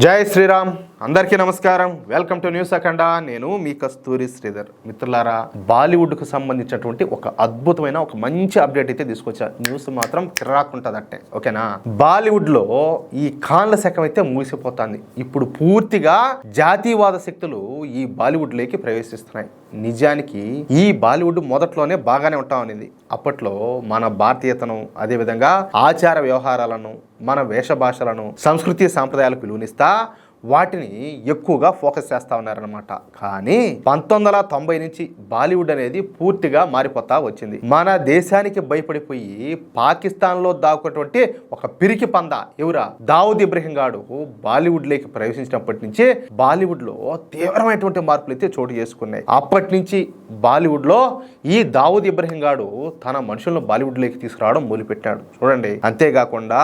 జై శ్రీరామ్ అందరికీ నమస్కారం. వెల్కమ్ టు న్యూస్ అఖండ. నేను మీ కస్తూరి శ్రీధర్. మిత్రులారా, బాలీవుడ్కు సంబంధించినటువంటి ఒక అద్భుతమైన ఒక మంచి అప్డేట్ అయితే తీసుకొచ్చా. న్యూస్ మాత్రం కిరాకుంటుంది అట్టే, ఓకేనా? బాలీవుడ్లో ఈ ఖాన్ల శకం అయితే మూసిపోతుంది. ఇప్పుడు పూర్తిగా జాతీయవాద శక్తులు ఈ బాలీవుడ్లోకి ప్రవేశిస్తున్నాయి. నిజానికి ఈ బాలీవుడ్ మొదట్లోనే బాగానే ఉంటా అనేది. అప్పట్లో మన భారతీయతను, అదేవిధంగా ఆచార వ్యవహారాలను, మన వేషభాషలను, సంస్కృతి సాంప్రదాయాలకు విలువనిస్తా వాటిని ఎక్కువగా ఫోకస్ చేస్తూ ఉన్నారనమాట. కానీ 1990 నుంచి బాలీవుడ్ అనేది పూర్తిగా మారిపోతా వచ్చింది. మన దేశానికి భయపడిపోయి పాకిస్తాన్లో దాక్కున్నటువంటి ఒక పిరికి పంద ఎవరా దావుద్ ఇబ్రహీం గాడు బాలీవుడ్లోకి ప్రవేశించినప్పటి నుంచి బాలీవుడ్లో తీవ్రమైనటువంటి మార్పులు అయితే చోటు చేసుకున్నాయి. అప్పటి నుంచి బాలీవుడ్లో ఈ దావుద్ ఇబ్రహీం గాడు తన మనుషులను బాలీవుడ్లోకి తీసుకురావడం మొదలుపెట్టాడు. చూడండి, అంతేకాకుండా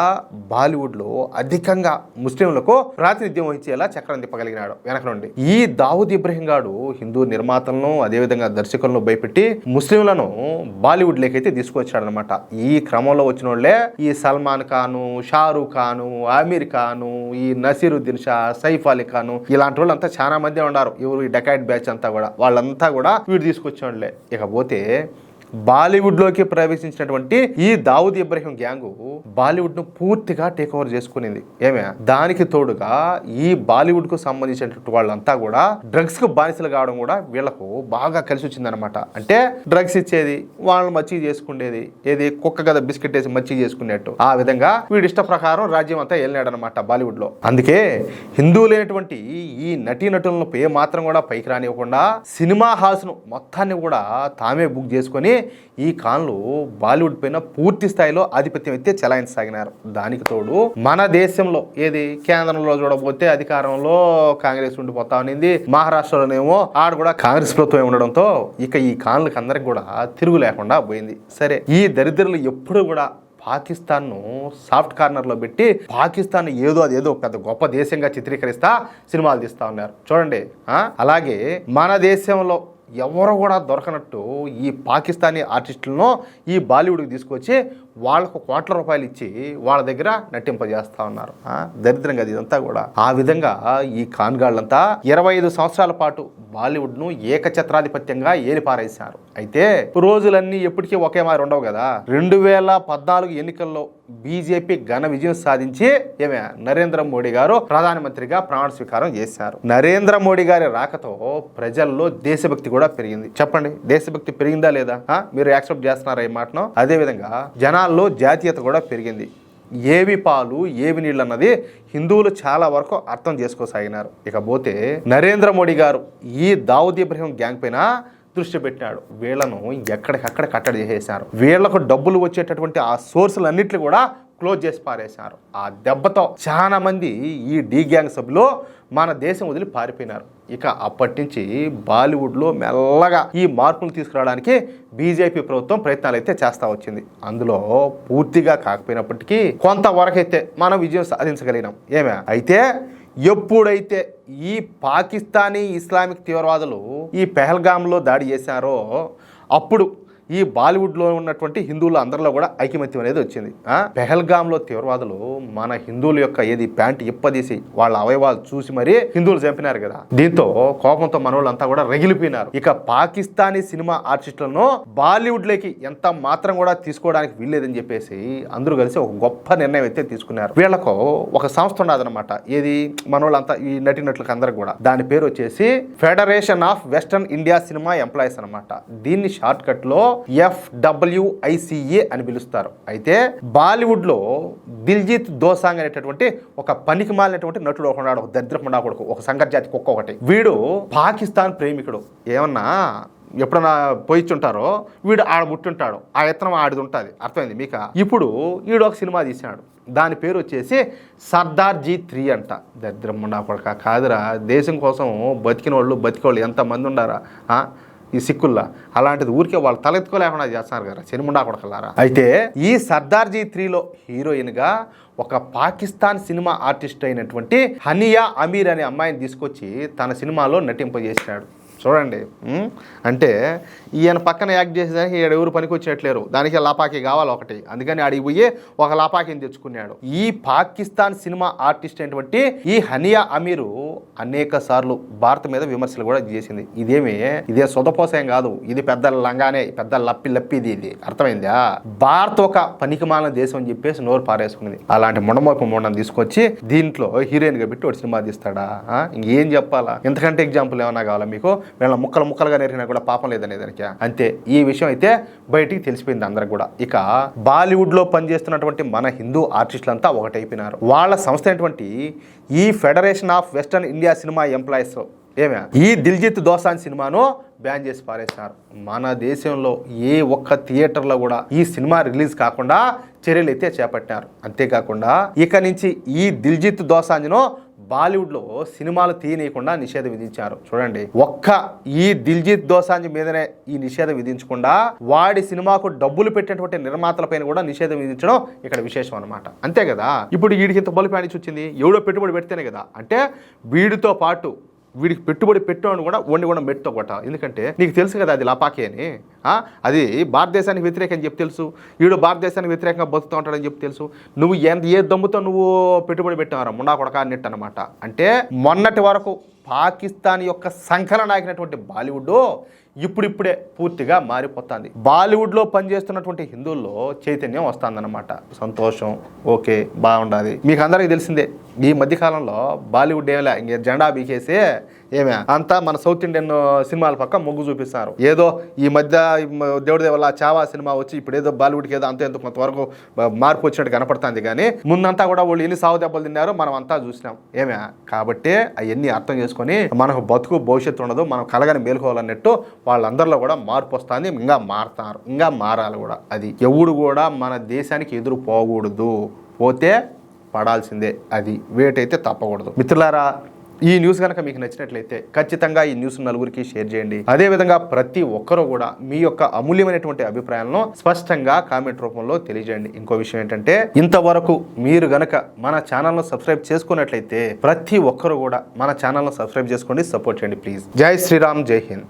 బాలీవుడ్లో అధికంగా ముస్లింలకు ప్రాతినిధ్యం వహించేలా చక్రం తిప్పగలిగినాడు వెనక నుండి. ఈ దావుద్ ఇబ్రహీం గాడు హిందూ నిర్మాతలను, అదేవిధంగా దర్శకులను భయపెట్టి ముస్లింలను బాలీవుడ్ లేకి అయితే తీసుకొచ్చాడు అనమాట. ఈ క్రమంలో వచ్చిన వాళ్ళే ఈ సల్మాన్ ఖాను, షారూఖ్ ఖాను, ఆమీర్ ఖాను, ఈ నసీరుద్దీన్ షా, సైఫ్ అలీ ఖాను, ఇలాంటి వాళ్ళు అంతా చాలా మంది ఉన్నారు. ఎవరు ఈ డెకాయిట్ బ్యాచ్ అంతా కూడా, వాళ్ళంతా కూడా వీడు తీసుకొచ్చిన వాళ్ళే. ఇకపోతే బాలీవుడ్లోకి ప్రవేశించినటువంటి ఈ దావుద్ ఇబ్రహీం గ్యాంగు బాలీవుడ్ను పూర్తిగా టేక్ ఓవర్ చేసుకునింది. ఏమే దానికి తోడుగా ఈ బాలీవుడ్కు సంబంధించినటువంటి వాళ్ళంతా కూడా డ్రగ్స్కు బానిసలు కావడం కూడా వీళ్లకు బాగా కలిసి వచ్చిందనమాట. అంటే డ్రగ్స్ ఇచ్చేది, వాళ్ళని మచ్చిగా చేసుకునేది, ఏది కుక్క కదా బిస్కెట్ వేసి మచ్చిగా చేసుకునేట్టు, ఆ విధంగా వీడి ఇష్ట ప్రకారం రాజ్యం అంతా వెళ్ళినాడు అనమాట బాలీవుడ్లో. అందుకే హిందువులైనటువంటి ఈ నటీనటులను ఏ మాత్రం కూడా పైకి రానివ్వకుండా సినిమా హాల్స్ను మొత్తాన్ని కూడా తామే బుక్ చేసుకొని ఈ ఖాన్లు బాలీవుడ్ పైన పూర్తి స్థాయిలో ఆధిపత్యం అయితే చెలాయించసాగినారు. దానికి తోడు మన దేశంలో ఏది కేంద్రంలో చూడబోతే అధికారంలో కాంగ్రెస్ ఉండిపోతా ఉన్నింది. మహారాష్ట్రలోనేమో ఆడ కూడా కాంగ్రెస్ ప్రభుత్వం ఉండడంతో ఇక ఈ ఖాన్లకు అందరికి కూడా తిరుగు లేకుండా పోయింది. సరే, ఈ దరిద్రులు ఎప్పుడు కూడా పాకిస్తాన్ను సాఫ్ట్ కార్నర్లో పెట్టి పాకిస్తాన్ అదేదో పెద్ద గొప్ప దేశంగా చిత్రీకరిస్తా సినిమాలు తీస్తా ఉన్నారు. చూడండి, అలాగే మన దేశంలో ఎవరు కూడా దొరకనట్టు ఈ పాకిస్తానీ ఆర్టిస్టులను ఈ బాలీవుడ్కి తీసుకొచ్చి వాళ్ళకు కోట్ల రూపాయలు ఇచ్చి వాళ్ళ దగ్గర నటింపజేస్తా ఉన్నారు. దరిద్రంగా ఇదంతా కూడా. ఆ విధంగా ఈ ఖాన్గాళ్ళంతా 25 సంవత్సరాల పాటు బాలీవుడ్ను ఏకఛత్రాధిపత్యంగా ఏలిపారేశారు. అయితే రోజులన్నీ ఎప్పటికీ ఒకే మారి ఉండవు కదా. 2014 ఎన్నికల్లో బీజేపీ ఘన విజయం సాధించి నరేంద్ర మోడీ గారు ప్రధానమంత్రిగా ప్రమాణ స్వీకారం చేశారు. నరేంద్ర మోడీ గారి రాకతో ప్రజల్లో దేశభక్తి కూడా పెరిగింది. చెప్పండి, దేశభక్తి పెరిగిందా లేదా? మీరు యాక్సెప్ట్ చేస్తున్నారా ఈ మాటను? అదేవిధంగా జనాల్లో జాతీయత కూడా పెరిగింది. ఏవి పాలు ఏవి నీళ్ళు అన్నది హిందువులు చాలా వరకు అర్థం చేసుకోసాగినారు. ఇకపోతే నరేంద్ర మోడీ గారు ఈ దావుద్ ఇబ్రహీం గ్యాంగ్ పైన దృష్టి పెట్టినాడు. వీళ్లను ఎక్కడికక్కడ కట్టడి చేసేశారు. వీళ్లకు డబ్బులు వచ్చేటటువంటి ఆ సోర్సులన్నింటినీ కూడా క్లోజ్ చేసి పారేశారు. ఆ దెబ్బతో చాలా మంది ఈ డి గ్యాంగ్ సభ్యులు మన దేశం వదిలి పారిపోయినారు. ఇక అప్పటి నుంచి బాలీవుడ్లో మెల్లగా ఈ మార్పులు తీసుకురావడానికి బీజేపీ ప్రభుత్వం ప్రయత్నాలు అయితే చేస్తూ వచ్చింది. అందులో పూర్తిగా కాకపోయినప్పటికీ కొంతవరకైతే మనం విజయం సాధించగలిగినాం. అయితే ఎప్పుడైతే ఈ పాకిస్తానీ ఇస్లామిక్ తీవ్రవాదులు ఈ పెహల్గామ్లో దాడి చేశారో అప్పుడు ఈ బాలీవుడ్లో ఉన్నటువంటి హిందువులు అందరిలో కూడా ఐకమత్యం అనేది వచ్చింది. పెహల్గామ్లో తీవ్రవాదులు మన హిందువుల యొక్క ఏది ప్యాంటు ఇప్పదీసి వాళ్ళ అవయవాలు చూసి మరీ హిందువులు చంపినారు కదా. దీంతో కోపంతో మనోళ్ళంతా కూడా రగిలిపోయినారు. ఇక పాకిస్తానీ సినిమా ఆర్టిస్టులను బాలీవుడ్లోకి ఎంత మాత్రం కూడా తీసుకోవడానికి వీల్లేదని చెప్పేసి అందరూ కలిసి ఒక గొప్ప నిర్ణయం అయితే తీసుకున్నారు. వీళ్ళకు ఒక సంస్థ ఉన్నదనమాట. ఏది మనోళ్ళంతా ఈ నటినట్లకు అందరికి కూడా. దాని పేరు వచ్చేసి federation of western India cinema employees అనమాట. దీన్ని షార్ట్ కట్ లో FWICA అని పిలుస్తారు. అయితే బాలీవుడ్లో దిల్జీత్ దోసాంగ్ అనేటటువంటి ఒక పనికి మాలినటువంటి నటుడు ఒకడు, ఒక దరిద్రపుండా కొడుకు, ఒక సంకర్ జాతి కుక్క ఒకటి. వీడు పాకిస్తాన్ ప్రేమికుడు. ఏమన్నా ఎప్పుడన్నా పోయిచ్చుంటారో వీడు ఆడ పుట్టుంటాడు, ఆ ఎత్తనం ఆడిది ఉంటుంది. అర్థమైంది మీకు? ఇప్పుడు వీడు ఒక సినిమా తీసినాడు. దాని పేరు వచ్చేసి సర్దార్జీ 3 అంట. దరిద్రపుండా కొడుక కాదురా, దేశం కోసం బతికోళ్ళు ఎంతమంది ఉండారా ఈ సిక్కుల్లా. అలాంటిది ఊరికే వాళ్ళు తలెత్తుకోలేకుండా చేస్తున్నారు కదా సినిముండా కొడకలారా. అయితే ఈ సర్దార్జీ 3లో హీరోయిన్గా ఒక పాకిస్తాన్ సినిమా ఆర్టిస్ట్ అయినటువంటి హనియా అమీర్ అనే అమ్మాయిని తీసుకొచ్చి తన సినిమాలో నటింపజేసినాడు. చూడండి. అంటే ఈయన పక్కన యాక్ట్ చేసేదానికి ఎవరు పనికి వచ్చినట్లేరు, దానికి లాపాకి కావాలి ఒకటి, అందుకని ఆడికి పోయి ఒక లాపాకిని తెచ్చుకున్నాడు. ఈ పాకిస్తాన్ సినిమా ఆర్టిస్ట్ అయినటువంటి ఈ హనియా అమీరు అనేక సార్లు భారత్ మీద విమర్శలు కూడా చేసింది. ఇదే సొదపోసయం కాదు, ఇది పెద్ద లంగానే, పెద్ద లప్పిది. ఇది అర్థమైందా? భారత్ ఒక పనికిమాలిన దేశం అని చెప్పేసి నోరు పారేసుకున్నది. అలాంటి ముండమోపు ముండం తీసుకొచ్చి దీంట్లో హీరోయిన్ గా పెట్టి ఒక సినిమా తీస్తాడా? ఇంకేం చెప్పాలా? ఎంతకంటే ఎగ్జాంపుల్ ఏమన్నా కావాలా మీకు? వీళ్ళ ముక్కలుగా నేర్పినా కూడా పాపం లేదనే దానికి. అంతే, ఈ విషయం అయితే బయటికి తెలిసిపోయింది అందరికి కూడా. ఇక బాలీవుడ్ లో పనిచేస్తున్నటువంటి మన హిందూ ఆర్టిస్టులంతా ఒకటైపోయినారు. వాళ్ళ సంస్థ అయినటువంటి ఈ federation of western India cinema employees ఈ దిల్జిత్ దోసాంజ్ సినిమాను బ్యాన్ చేసి పారేసినారు. మన దేశంలో ఏ ఒక్క థియేటర్లో కూడా ఈ సినిమా రిలీజ్ కాకుండా చర్యలు అయితే చేపట్టినారు. అంతేకాకుండా ఇక నుంచి ఈ దిల్జిత్ దోసాంజ్ను బాలీవుడ్లో సినిమాలు తీయనీయకుండా నిషేధం విధించారు. చూడండి, ఒక్క ఈ దిల్జిత్ దోసాంజ్ మీదనే ఈ నిషేధం విధించకుండా వాడి సినిమాకు డబ్బులు పెట్టినటువంటి నిర్మాతలపైన కూడా నిషేధం విధించడం ఇక్కడ విశేషం అనమాట. అంతే కదా, ఇప్పుడు వీడికి ఇంత బలు ప్యానిచ్చి వచ్చింది, ఎవడో పెట్టుబడి పెడితేనే కదా. అంటే వీడితో పాటు వీడికి పెట్టుబడి పెట్టాను కూడా వండి కూడా మెట్టుతో కొట్టాలి. ఎందుకంటే నీకు తెలుసు కదా అది లపాకి అని, అది భారతదేశానికి వ్యతిరేకం అని చెప్పి తెలుసు, వీడు భారతదేశానికి వ్యతిరేకంగా బతుకుతూ ఉంటాడని చెప్పి తెలుసు. నువ్వు ఏ దమ్ముతో నువ్వు పెట్టుబడి పెట్టినారా ముండా కొడక అన్నట్టు అనమాట. అంటే మొన్నటి వరకు పాకిస్తాన్ యొక్క సంకలనాయకునటువంటి బాలీవుడ్ ఇప్పుడిప్పుడే పూర్తిగా మారిపోతుంది. బాలీవుడ్లో పనిచేస్తున్నటువంటి హిందువుల్లో చైతన్యం వస్తుందన్నమాట. సంతోషం, ఓకే, బాగుండాలి. మీకు అందరికీ తెలిసిందే, ఈ మధ్యకాలంలో బాలీవుడ్ ఏమిలే ఇంక జెండా బీకేసి అంతా మన సౌత్ ఇండియన్ సినిమాల పక్క మొగ్గు చూపిస్తారు. ఏదో ఈ మధ్య దేవుడి వల్ల చావా సినిమా వచ్చి ఇప్పుడు ఏదో బాలీవుడ్కి ఏదో అంత కొంతవరకు మార్పు వచ్చినట్టు కనపడుతుంది. కానీ ముందంతా కూడా వాళ్ళు ఎన్ని సాగు దెబ్బలు తిన్నారో మనం అంతా చూసినాం. కాబట్టి అవన్నీ అర్థం చేసుకొని మనకు బతుకు భవిష్యత్తు ఉండదు, మనం కలగని మేలుకోవాలన్నట్టు వాళ్ళందరిలో కూడా మార్పు వస్తుంది. ఇంకా మారుతారు, ఇంకా మారాలి కూడా. అది ఎవడు కూడా మన దేశానికి ఎదురు పోకూడదు, పోతే పడాల్సిందే. అది వేటైతే తప్పకూడదు. మిత్రులారా, ఈ న్యూస్ కనుక మీకు నచ్చినట్లయితే ఖచ్చితంగా ఈ న్యూస్ నలుగురికి షేర్ చేయండి. అదేవిధంగా ప్రతి ఒక్కరూ కూడా మీ యొక్క అమూల్యమైనటువంటి అభిప్రాయాలను స్పష్టంగా కామెంట్ రూపంలో తెలియజేయండి. ఇంకో విషయం ఏంటంటే, ఇంతవరకు మీరు గనక మన ఛానల్ను సబ్స్క్రైబ్ చేసుకున్నట్లయితే ప్రతి ఒక్కరూ కూడా మన ఛానల్ను సబ్స్క్రైబ్ చేసుకోండి, సపోర్ట్ చేయండి ప్లీజ్. జై శ్రీరామ్, జై హింద్.